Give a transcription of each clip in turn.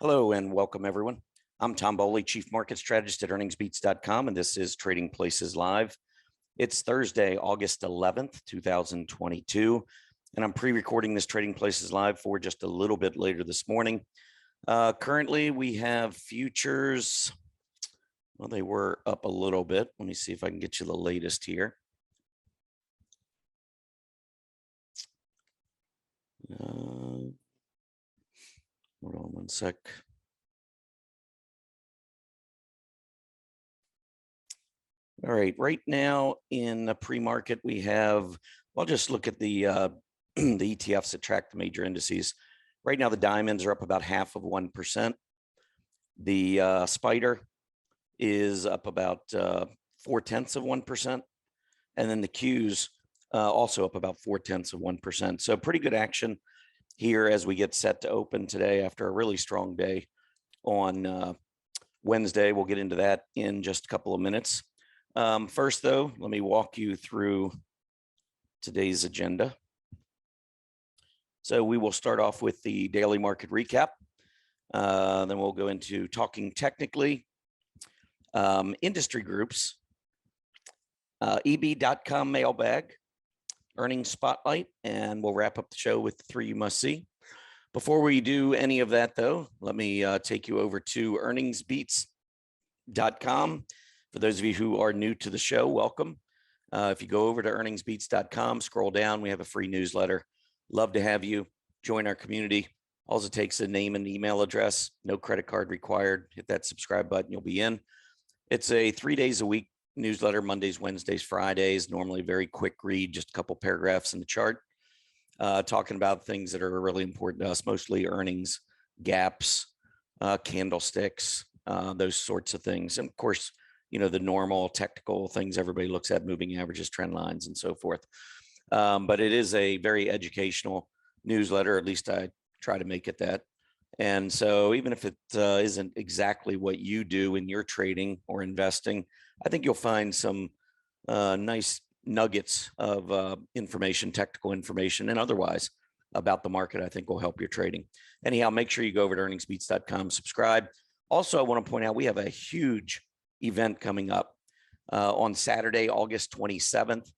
Hello and welcome, everyone. I'm Tom Bowley, Chief Market Strategist at earningsbeats.com, and this is Trading Places Live. It's Thursday, August 11th, 2022, and I'm pre-recording this Trading Places Live for just a little bit later this morning. Currently, we have futures. Well, they were up a little bit. Let me see if I can get you the latest here. Hold on one sec. All right, right now in the pre-market, we have, I'll just look at the the ETFs that track the major indices. Right now, the diamonds are up about 0.5%. The spider is up about 0.4%. And then the Qs also up about 0.4%. So pretty good action here as we get set to open today after a really strong day on Wednesday. We'll get into that in just a couple of minutes. First, though, let me walk you through today's agenda. So we will start off with the daily market recap. Then we'll go into talking technically, industry groups, EB.com mailbag, earnings spotlight, and we'll wrap up the show with the 3 you must see. Before we do any of that, though, let me take you over to earningsbeats.com. For those of you who are new to the show, welcome. If you go over to earningsbeats.com, scroll down, we have a free newsletter. Love to have you join our community. All it takes is a name and email address, no credit card required. Hit that subscribe button, you'll be in. It's a 3 days a week newsletter, Mondays, Wednesdays, Fridays, normally very quick read, just a couple paragraphs in the chart, talking about things that are really important to us, mostly earnings, gaps, candlesticks, those sorts of things. And of course, you know, the normal technical things everybody looks at, moving averages, trend lines, and so forth. But it is a very educational newsletter, at least I try to make it that. And so even if it isn't exactly what you do in your trading or investing, I think you'll find some nice nuggets of information, technical information, and otherwise about the market. I think will help your trading. Anyhow, make sure you go over to earningsbeats.com, subscribe. Also, I want to point out we have a huge event coming up on Saturday, August 27th.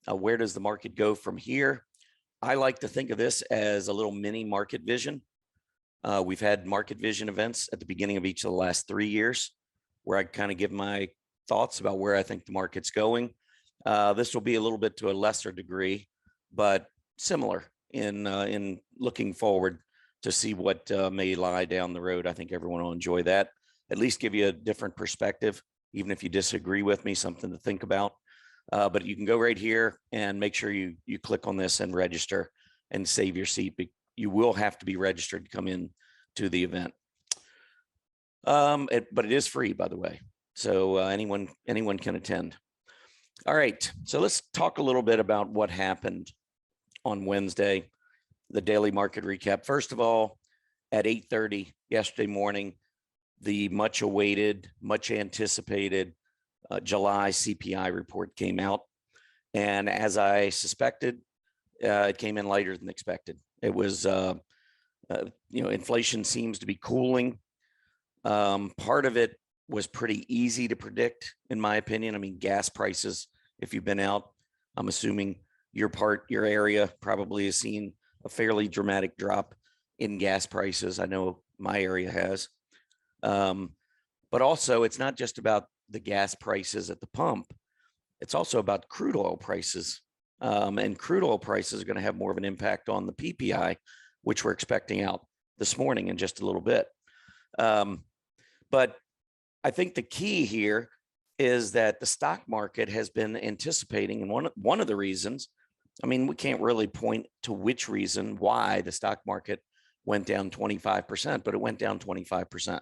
Where does the market go from here? I like to think of this as a little mini market vision. We've had market vision events at the beginning of each of the last 3 years where I kind of give my thoughts about where I think the market's going. This will be a little bit to a lesser degree, but similar in looking forward to see what may lie down the road. I think everyone will enjoy that, at least give you a different perspective, even if you disagree with me, something to think about. But you can go right here and make sure you click on this and register and save your seat. You will have to be registered to come in to the event. But it is free, by the way. So anyone can attend. All right, so let's talk a little bit about what happened on Wednesday, the daily market recap. First of all, at 8:30 yesterday morning, the much awaited, much anticipated July CPI report came out. And as I suspected, it came in lighter than expected. It was, inflation seems to be cooling. Part of it was pretty easy to predict, in my opinion. I mean, gas prices, if you've been out, I'm assuming your area probably has seen a fairly dramatic drop in gas prices. I know my area has. But also, it's not just about the gas prices at the pump. It's also about crude oil prices. And crude oil prices are going to have more of an impact on the PPI, which we're expecting out this morning in just a little bit. But I think the key here is that the stock market has been anticipating, and one of the reasons, I mean, we can't really point to which reason why the stock market went down 25%, but it went down 25%.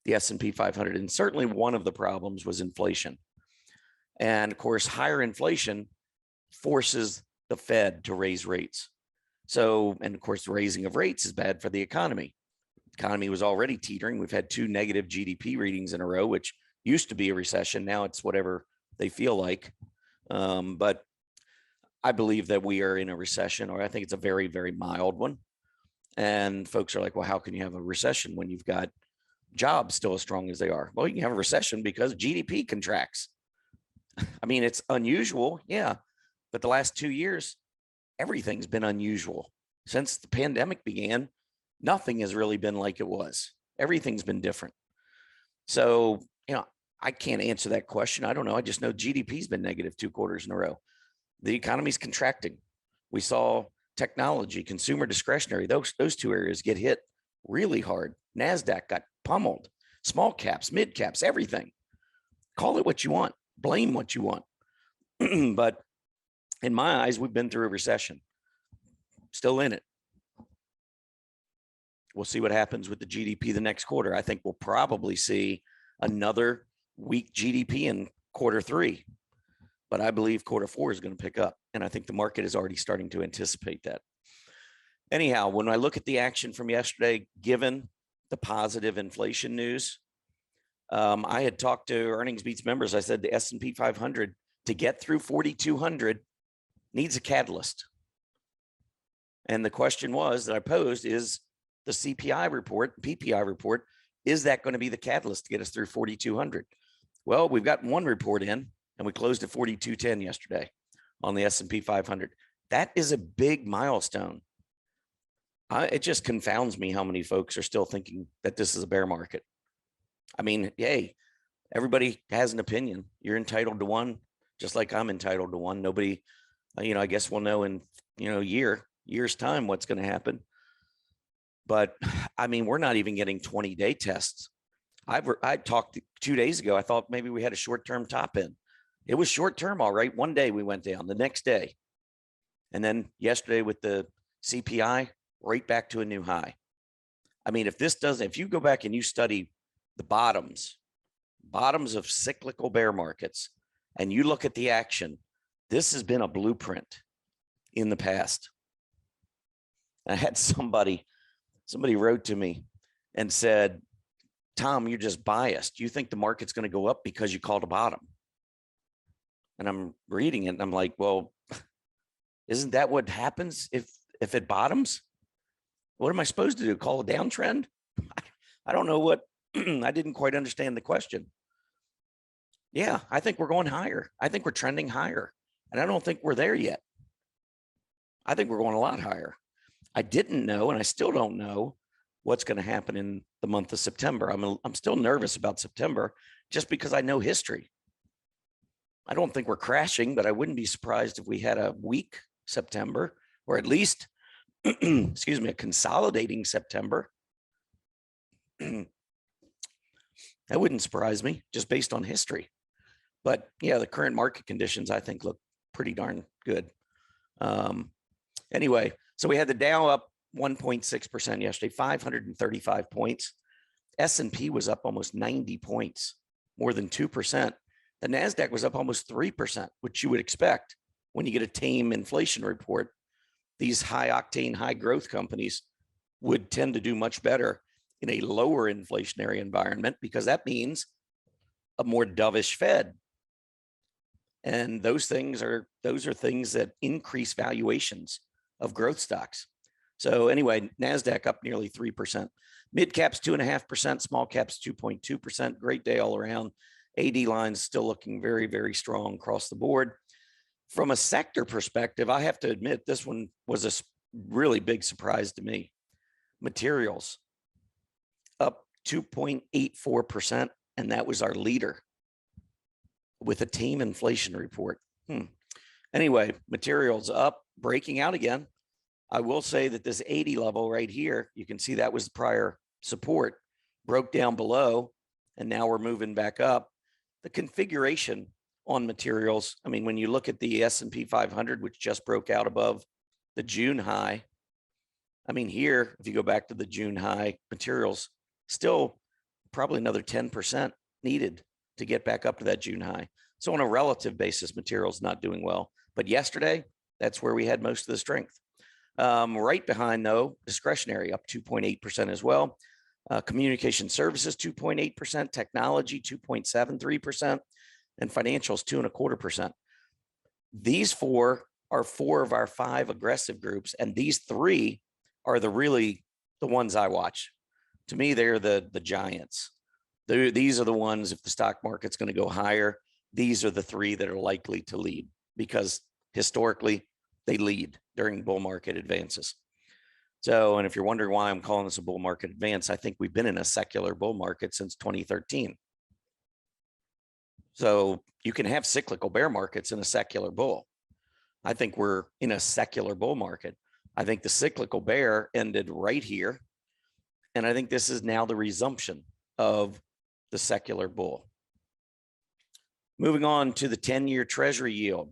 The S&P 500, and certainly one of the problems was inflation. And of course, higher inflation forces the Fed to raise rates. So, and of course, the raising of rates is bad for the economy. The economy was already teetering. We've had 2 negative GDP readings in a row, which used to be a recession. Now it's whatever they feel like. But I believe that we are in a recession, or I think it's a very, very mild one. And folks are like, well, how can you have a recession when you've got jobs still as strong as they are? Well, you can have a recession because GDP contracts. I mean, it's unusual. Yeah. But the last 2 years, everything's been unusual. Since the pandemic began, nothing has really been like it was. Everything's been different. So, I can't answer that question. I don't know. I just know GDP's been negative 2 quarters in a row. The economy's contracting. We saw technology, consumer discretionary, those 2 areas get hit really hard. NASDAQ got pummeled. Small caps, mid caps, everything. Call it what you want. Blame what you want. But in my eyes, we've been through a recession. Still in it. We'll see what happens with the GDP the next quarter. I think we'll probably see another weak GDP in Q3, but I believe Q4 is going to pick up. And I think the market is already starting to anticipate that. Anyhow, when I look at the action from yesterday, given the positive inflation news, I had talked to Earnings Beats members. I said the S&P 500 to get through 4,200 needs a catalyst. And the question was that I posed is the CPI report, PPI report, is that going to be the catalyst to get us through 4,200? Well, we've got one report in and we closed at 4,210 yesterday on the S&P 500. That is a big milestone. It just confounds me how many folks are still thinking that this is a bear market. I mean, hey, everybody has an opinion. You're entitled to one, just like I'm entitled to one. Nobody, I guess we'll know in, year's time what's going to happen. But I mean, we're not even getting 20-day tests. I talked 2 days ago. I thought maybe we had a short-term top in. It was short-term, all right. One day we went down, the next day. And then yesterday with the CPI, right back to a new high. I mean, if you go back and you study the bottoms of cyclical bear markets, and you look at the action, this has been a blueprint in the past. I had somebody wrote to me and said, Tom, you're just biased. You think the market's going to go up because you called a bottom. And I'm reading it and I'm like, well, isn't that what happens if it bottoms? What am I supposed to do? Call a downtrend? I don't know what, I didn't quite understand the question. Yeah, I think we're going higher. I think we're trending higher. And I don't think we're there yet. I think we're going a lot higher. I didn't know, and I still don't know what's going to happen in the month of September. I'm still nervous about September just because I know history. I don't think we're crashing, but I wouldn't be surprised if we had a weak September, or at least, excuse me, a consolidating September. That wouldn't surprise me just based on history. But yeah, the current market conditions, I think, look pretty darn good. Anyway, so we had the Dow up 1.6% yesterday, 535 points. S&P was up almost 90 points, more than 2%. The NASDAQ was up almost 3%, which you would expect when you get a tame inflation report. These high octane, high growth companies would tend to do much better in a lower inflationary environment, because that means a more dovish Fed. And those are things that increase valuations of growth stocks. So anyway, NASDAQ up nearly 3%. Mid caps 2.5%, small caps 2.2%. Great day all around. AD lines still looking very, very strong across the board. From a sector perspective, I have to admit this one was a really big surprise to me. Materials up 2.84%, and that was our leader with a tame inflation report. Anyway, materials up, breaking out again. I will say that this 80 level right here, you can see that was the prior support, broke down below, and now we're moving back up. The configuration on materials, I mean, when you look at the S&P 500, which just broke out above the June high, I mean, here, if you go back to the June high, materials still probably another 10% needed to get back up to that June high. So on a relative basis, materials not doing well. But yesterday, that's where we had most of the strength. Right behind, though, discretionary up 2.8% as well. Communication services 2.8%, technology 2.73%, and financials 2.25%. These four are four of our five aggressive groups, and these three are the ones I watch. To me, they're the giants. These are the ones, if the stock market's going to go higher, these are the three that are likely to lead, because historically they lead during bull market advances. So, and if you're wondering why I'm calling this a bull market advance, I think we've been in a secular bull market since 2013. So you can have cyclical bear markets in a secular bull. I think we're in a secular bull market. I think the cyclical bear ended right here. And I think this is now the resumption of the secular bull. Moving on to the 10-year Treasury yield.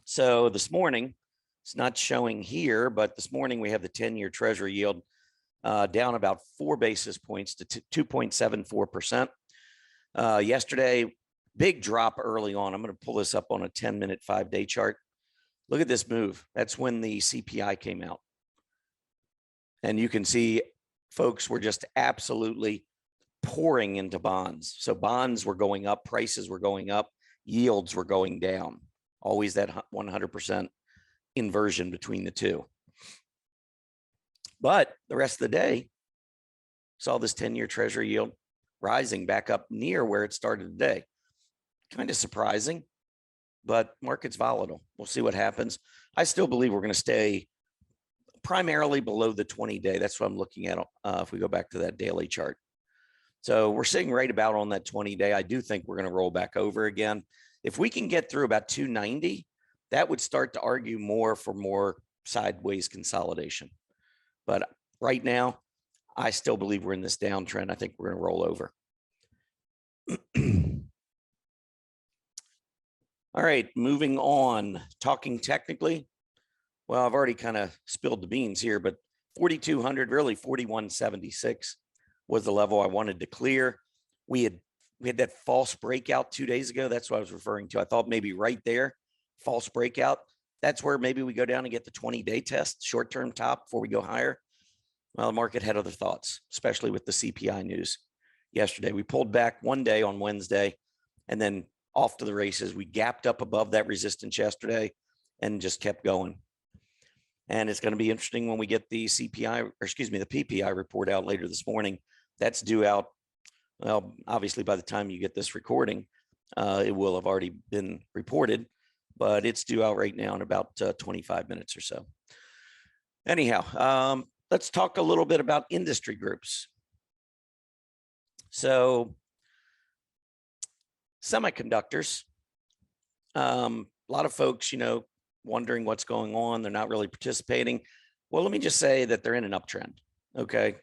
So this morning, it's not showing here, but this morning we have the 10-year Treasury yield down about 4 basis points to 2.74%. Yesterday, big drop early on. I'm going to pull this up on a 10-minute 5-day chart. Look at this move. That's when the CPI came out. And you can see folks were just absolutely pouring into bonds. So bonds were going up, prices were going up, yields were going down. Always that 100% inversion between the two. But the rest of the day, saw this 10-year Treasury yield rising back up near where it started today. Kind of surprising, but market's volatile. We'll see what happens. I still believe we're going to stay primarily below the 20-day. That's what I'm looking at if we go back to that daily chart. So we're sitting right about on that 20-day. I do think we're going to roll back over again. If we can get through about 290, that would start to argue more for more sideways consolidation. But right now, I still believe we're in this downtrend. I think we're going to roll over. All right, moving on, talking technically. Well, I've already kind of spilled the beans here, but 4,200, really 4,176 was the level I wanted to clear. We had that false breakout 2 days ago. That's what I was referring to. I thought maybe right there, false breakout. That's where maybe we go down and get the 20-day test, short-term top before we go higher. Well, the market had other thoughts, especially with the CPI news yesterday. We pulled back one day on Wednesday and then off to the races. We gapped up above that resistance yesterday and just kept going. And it's going to be interesting when we get the CPI, or excuse me, the PPI report out later this morning. That's due out. Well, obviously, by the time you get this recording, it will have already been reported, but it's due out right now in about 25 minutes or so. Anyhow, let's talk a little bit about industry groups. So semiconductors, a lot of folks, wondering what's going on. They're not really participating. Well, let me just say that they're in an uptrend. Okay.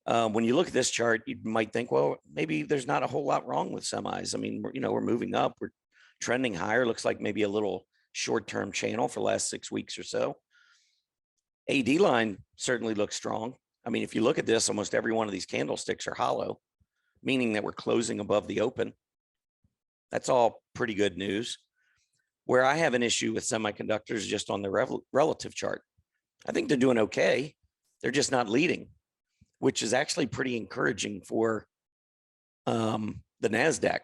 When you look at this chart, you might think, well, maybe there's not a whole lot wrong with semis. I mean, we're moving up, we're trending higher. Looks like maybe a little short-term channel for the last 6 weeks or so. AD line certainly looks strong. I mean, if you look at this, almost every one of these candlesticks are hollow, meaning that we're closing above the open. That's all pretty good news. Where I have an issue with semiconductors is just on the relative chart. I think they're doing okay. They're just not leading, which is actually pretty encouraging for the NASDAQ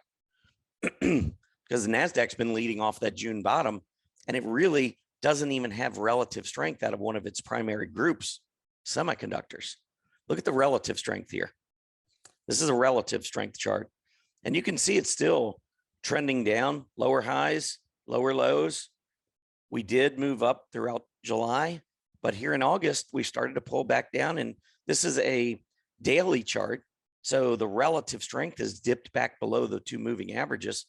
because the NASDAQ's been leading off that June bottom, and it really doesn't even have relative strength out of one of its primary groups, semiconductors. Look at the relative strength here. This is a relative strength chart, and you can see it's still trending down, lower highs, lower lows. We did move up throughout July, but here in August, we started to pull back down, and this is a daily chart. So the relative strength has dipped back below the 2 moving averages.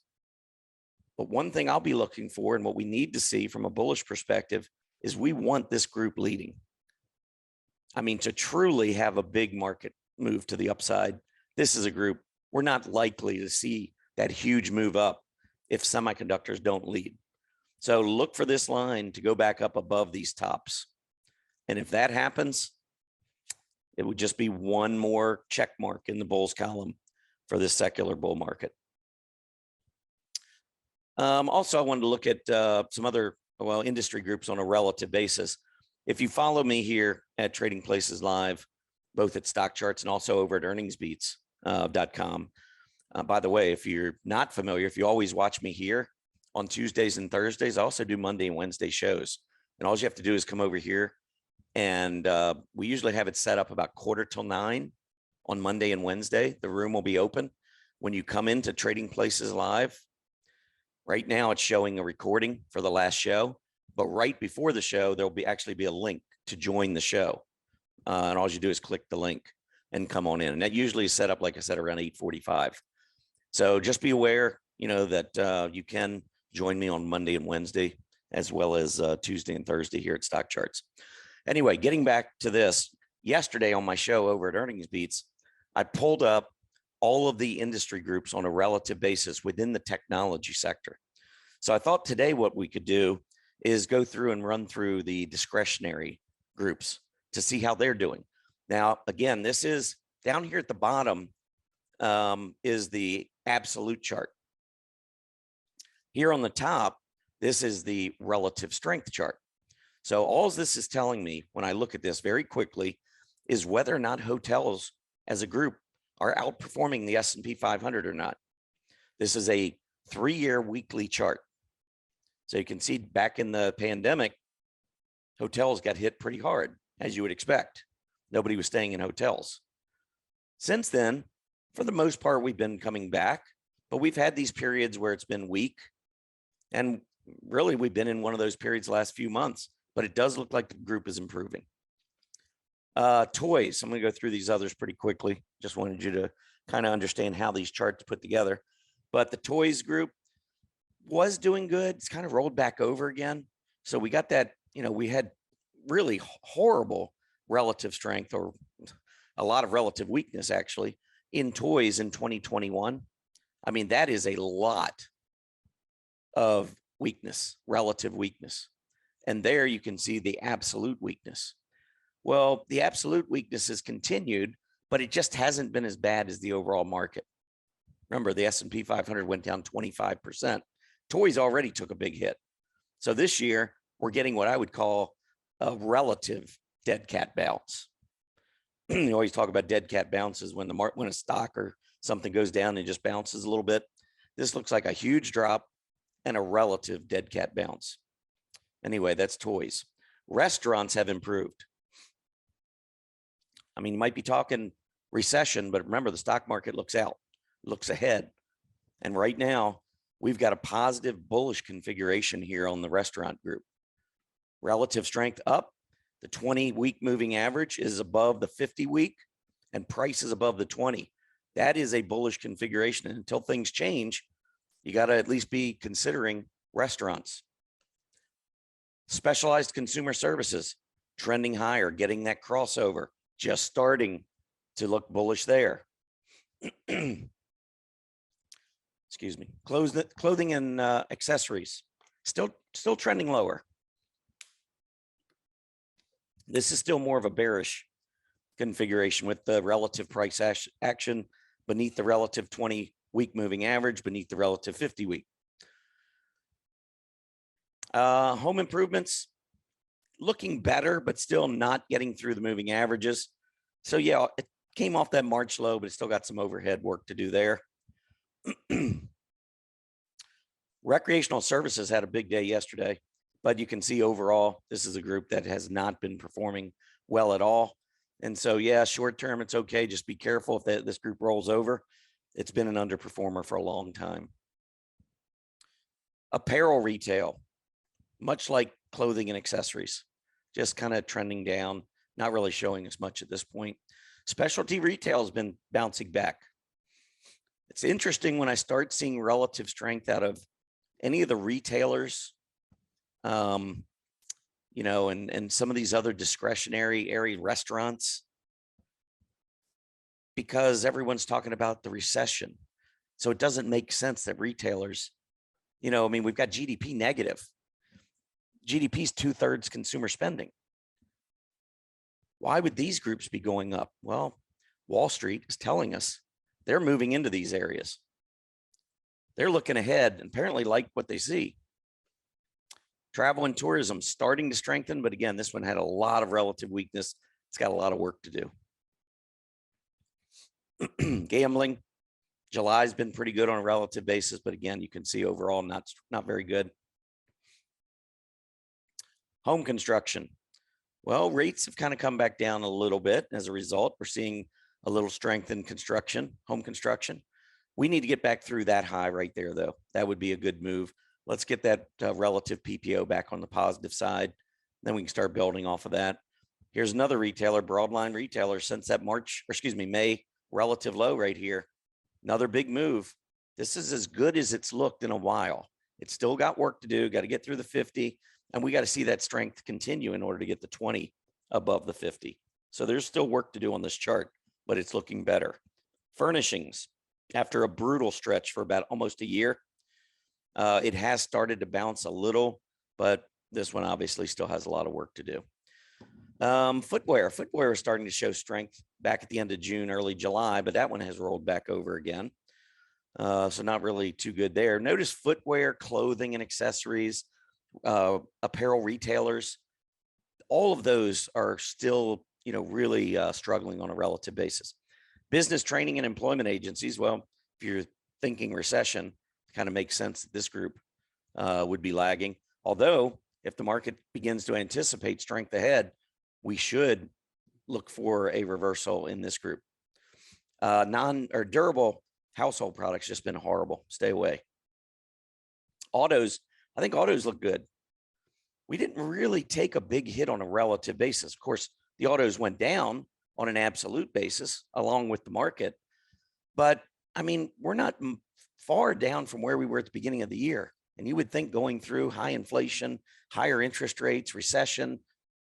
But one thing I'll be looking for, and what we need to see from a bullish perspective, is we want this group leading. I mean, to truly have a big market move to the upside, this is a group we're not likely to see that huge move up if semiconductors don't lead. So look for this line to go back up above these tops. And if that happens, it would just be one more check mark in the bulls column for this secular bull market. Also, I wanted to look at some other, industry groups on a relative basis. If you follow me here at Trading Places Live, both at StockCharts and also over at earningsbeats.com. By the way, if you're not familiar, if you always watch me here on Tuesdays and Thursdays, I also do Monday and Wednesday shows. And all you have to do is come over here And we usually have it set up about 8:45 on Monday and Wednesday. The room will be open. When you come into Trading Places Live, right now it's showing a recording for the last show, but right before the show, there'll actually be a link to join the show. And all you do is click the link and come on in. And that usually is set up, like I said, around 8:45. So just be aware, that you can join me on Monday and Wednesday, as well as Tuesday and Thursday here at StockCharts. Anyway, getting back to this, yesterday on my show over at Earnings Beats, I pulled up all of the industry groups on a relative basis within the technology sector. So I thought today what we could do is go through and run through the discretionary groups to see how they're doing. Now, again, this is down here at the bottom is the absolute chart. Here on the top, this is the relative strength chart. So all this is telling me when I look at this very quickly is whether or not hotels as a group are outperforming the S&P 500 or not. This is a 3-year weekly chart. So you can see back in the pandemic, hotels got hit pretty hard, as you would expect. Nobody was staying in hotels. Since then, for the most part, we've been coming back, but we've had these periods where it's been weak. And really, we've been in one of those periods the last few months, but it does look like the group is improving. Toys, I'm going to go through these others pretty quickly. Just wanted you to kind of understand how these charts put together. But the toys group was doing good. It's kind of rolled back over again. So we got that, we had really horrible relative strength, or a lot of relative weakness actually, in toys in 2021. I mean, that is a lot of weakness, relative weakness. And there you can see the absolute weakness. Well, the absolute weakness has continued, but it just hasn't been as bad as the overall market. Remember, the S&P 500 went down 25%. Toys already took a big hit. So this year, we're getting what I would call a relative dead cat bounce. You always talk about dead cat bounces when when a stock or something goes down and just bounces a little bit. This looks like a huge drop and a relative dead cat bounce. Anyway, that's toys. Restaurants have improved. I mean, you might be talking recession, but remember, the stock market looks out, looks ahead. And right now, we've got a positive bullish configuration here on the restaurant group. Relative strength up. The 20-week moving average is above the 50-week, and price is above the 20. That is a bullish configuration. And until things change, you got to at least be considering restaurants. Specialized consumer services, trending higher, getting that crossover, just starting to look bullish there. Excuse me. Clothing and accessories, still trending lower. This is still more of a bearish configuration with the relative price action beneath the relative 20-week moving average, beneath the relative 50-week. Home improvements looking better, but still not getting through the moving averages. So yeah, it came off that March low, but it still got some overhead work to do there. Recreational services had a big day yesterday, but you can see overall, this is a group that has not been performing well at all. And so, yeah, short term, it's okay. Just be careful if this group rolls over. It's been an underperformer for a long time. Apparel retail, much like clothing and accessories, just kind of trending down, not really showing as much at this point. Specialty retail has been bouncing back. It's interesting when I start seeing relative strength out of any of the retailers, and some of these other discretionary area restaurants, because everyone's talking about the recession. So it doesn't make sense that retailers, we've got GDP negative. GDP is 2/3 consumer spending. Why would these groups be going up? Well, Wall Street is telling us they're moving into these areas. They're looking ahead and apparently like what they see. Travel and tourism starting to strengthen, but again, this one had a lot of relative weakness. It's got a lot of work to do. Gambling, July's been pretty good on a relative basis, but again, you can see overall not very good. Home construction, Well, rates have kind of come back down a little bit. As a result, we're seeing a little strength in construction, home construction. We need to get back through that high right there, though. That would be a good move. Let's get that relative PPO back on the positive side. Then we can start building off of that. Here's another retailer, broadline retailer, since that May relative low right here. Another big move. This is as good as it's looked in a while. It's still got work to do. Got to get through the 50, and we got to see that strength continue in order to get the 20 above the 50. So there's still work to do on this chart, but it's looking better. Furnishings, after a brutal stretch for about almost a year, it has started to bounce a little, but this one obviously still has a lot of work to do. Footwear is starting to show strength back at the end of June, early July, but that one has rolled back over again. So not really too good there. Notice footwear, clothing and accessories, apparel retailers, all of those are still, really struggling on a relative basis. Business training and employment agencies. Well, if you're thinking recession, it kind of makes sense that this group would be lagging. Although if the market begins to anticipate strength ahead, we should look for a reversal in this group. Durable household products just been horrible. Stay away. Autos, I think autos look good. We didn't really take a big hit on a relative basis. Of course, the autos went down on an absolute basis along with the market. But I mean, we're not far down from where we were at the beginning of the year. And you would think going through high inflation, higher interest rates, recession,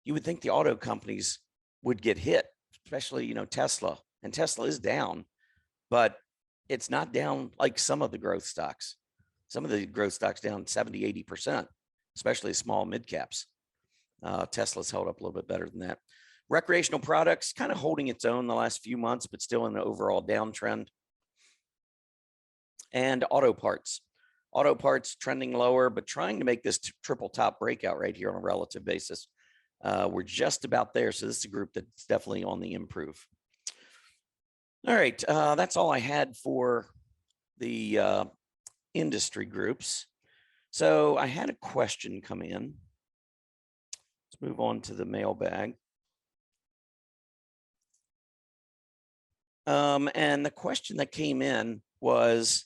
you would think the auto companies would get hit, especially, Tesla. And Tesla is down, but it's not down like some of the growth stocks. Some of the growth stocks down 70, 80%, especially small mid caps. Tesla's held up a little bit better than that. Recreational products kind of holding its own the last few months, but still in an overall downtrend. And auto parts trending lower, but trying to make this triple top breakout right here on a relative basis. We're just about there. So this is a group that's definitely on the improve. All right. That's all I had for the industry groups. So I had a question come in. Let's move on to the mailbag. And the question that came in was,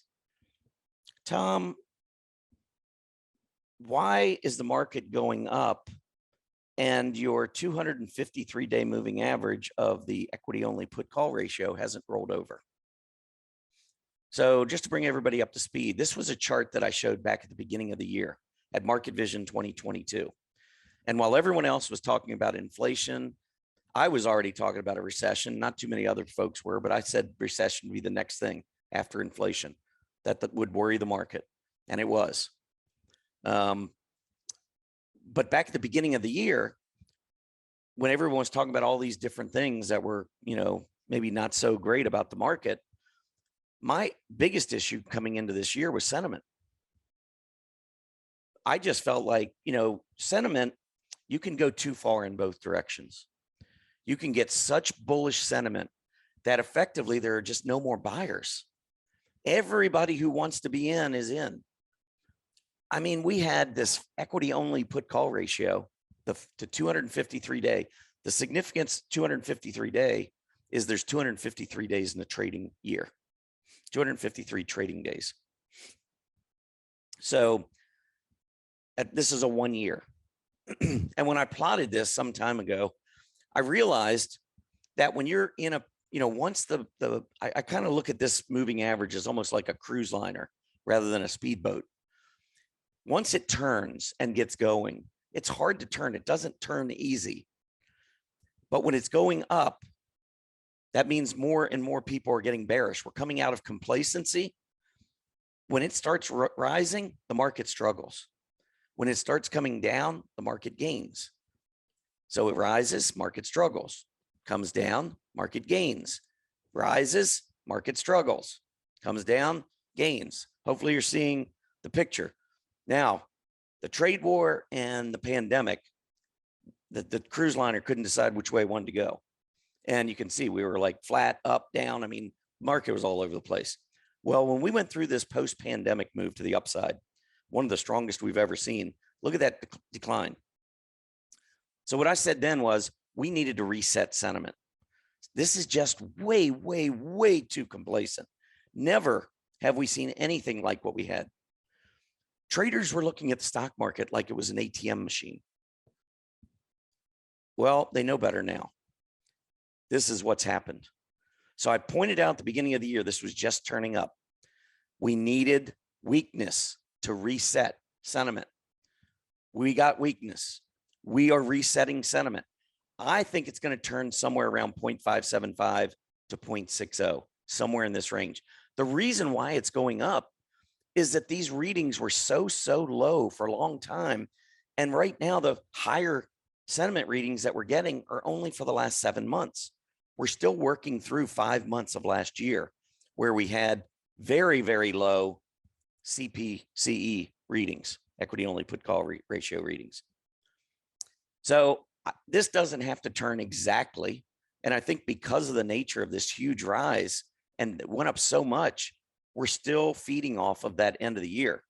Tom, why is the market going up and your 253-day moving average of the equity only put call ratio hasn't rolled over? So just to bring everybody up to speed, this was a chart that I showed back at the beginning of the year at Market Vision 2022. And while everyone else was talking about inflation, I was already talking about a recession. Not too many other folks were, but I said recession would be the next thing after inflation that would worry the market. And it was. But back at the beginning of the year, when everyone was talking about all these different things that were, maybe not so great about the market, my biggest issue coming into this year was sentiment. I just felt like, sentiment, you can go too far in both directions. You can get such bullish sentiment that effectively there are just no more buyers. Everybody who wants to be in is in. I mean, we had this equity only put call ratio, the 253 day. The significance 253 day is there's 253 days in the trading year, 253 trading days. So this is a 1 year. And when I plotted this some time ago, I realized that when you're in a, once I kind of look at this moving average as almost like a cruise liner rather than a speedboat. Once it turns and gets going, it's hard to turn. It doesn't turn easy. But when it's going up, that means more and more people are getting bearish. We're coming out of complacency. When it starts rising, the market struggles. When it starts coming down, the market gains. So it rises, market struggles. Comes down, market gains. Rises, market struggles. Comes down, gains. Hopefully you're seeing the picture. Now, the trade war and the pandemic, the cruise liner couldn't decide which way it wanted to go. And you can see we were like flat, up, down. I mean, market was all over the place. Well, when we went through this post-pandemic move to the upside, one of the strongest we've ever seen, look at that decline. So what I said then was we needed to reset sentiment. This is just way, way, way too complacent. Never have we seen anything like what we had. Traders were looking at the stock market like it was an ATM machine. Well, they know better now. This is what's happened. So I pointed out at the beginning of the year, this was just turning up. We needed weakness to reset sentiment. We got weakness. We are resetting sentiment. I think it's going to turn somewhere around 0.575 to 0.60, somewhere in this range. The reason why it's going up is that these readings were so low for a long time. And right now, the higher sentiment readings that we're getting are only for the last 7 months. We're still working through 5 months of last year where we had very, very low CPCE readings, equity only put call ratio readings. So this doesn't have to turn exactly. And I think because of the nature of this huge rise and it went up so much, we're still feeding off of that end of the year.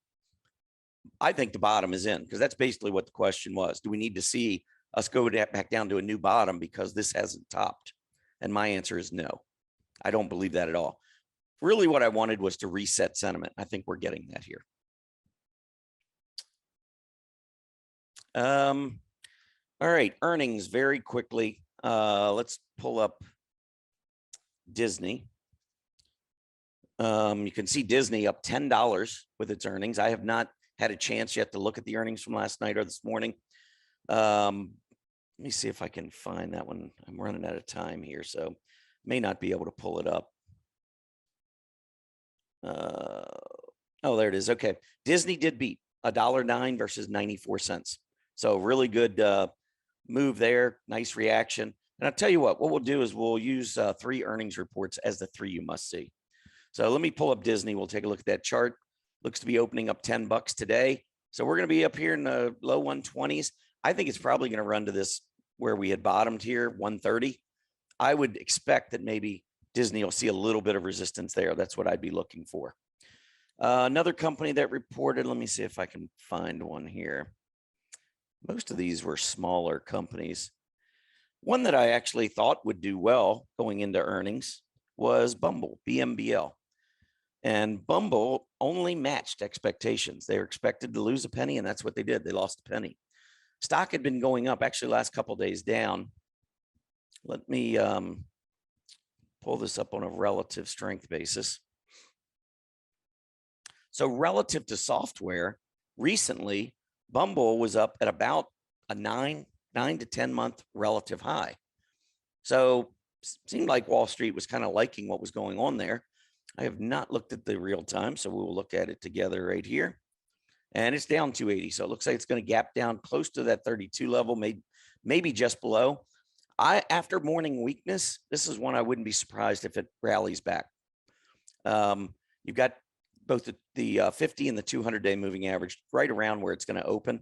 I think the bottom is in, because that's basically what the question was. Do we need to see us go back down to a new bottom because this hasn't topped? And my answer is no. I don't believe that at all. Really what I wanted was to reset sentiment. I think we're getting that here. All right, earnings very quickly. Let's pull up Disney. You can see Disney up $10 with its earnings. I have not had a chance yet to look at the earnings from last night or this morning. Let me see if I can find that one. I'm running out of time here, so may not be able to pull it up. Oh, there it is. Okay. Disney did beat $1.09 versus 94 cents. So really good move there. Nice reaction. And I'll tell you what we'll do is we'll use 3 earnings reports as the 3 you must see. So let me pull up Disney. We'll take a look at that chart. Looks to be opening up $10 today. So we're going to be up here in the low 120s. I think it's probably going to run to this where we had bottomed here, 130. I would expect that maybe Disney will see a little bit of resistance there. That's what I'd be looking for. Another company that reported, let me see if I can find one here. Most of these were smaller companies. One that I actually thought would do well going into earnings was Bumble, BMBL. And Bumble only matched expectations. They were expected to lose a penny, and that's what they did. They lost a penny. Stock had been going up, actually last couple of days down. Let me pull this up on a relative strength basis. So relative to software, recently, Bumble was up at about a 9 to 10 month relative high. So seemed like Wall Street was kind of liking what was going on there. I have not looked at the real time, so we will look at it together right here. And it's down 280. So it looks like it's going to gap down close to that 32 level, maybe just below. After morning weakness, this is one I wouldn't be surprised if it rallies back. You've got both the 50 and the 200-day moving average right around where it's going to open.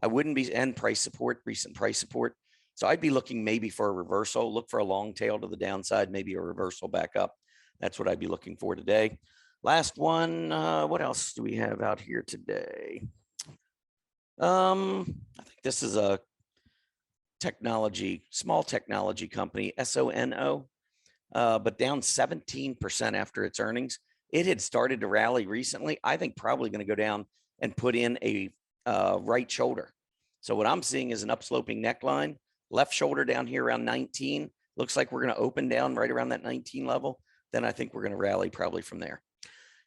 I wouldn't be, and price support, recent price support. So I'd be looking maybe for a reversal, look for a long tail to the downside, maybe a reversal back up. That's what I'd be looking for today. Last one, what else do we have out here today? I think this is a small technology company, SONO, but down 17% after its earnings. It had started to rally recently. I think probably going to go down and put in a right shoulder. So what I'm seeing is an upsloping neckline, left shoulder down here around 19. Looks like we're going to open down right around that 19 level. Then I think we're going to rally probably from there.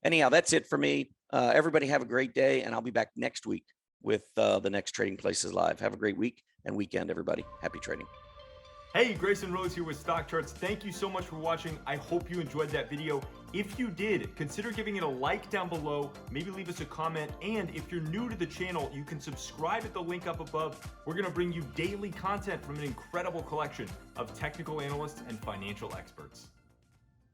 Anyhow, that's it for me. Everybody have a great day, and I'll be back next week with the next Trading Places Live. Have a great week and weekend, everybody. Happy trading. Hey, Grayson Rose here with StockCharts. Thank you so much for watching. I hope you enjoyed that video. If you did, consider giving it a like down below, maybe leave us a comment, and if you're new to the channel, you can subscribe at the link up above. We're gonna bring you daily content from an incredible collection of technical analysts and financial experts.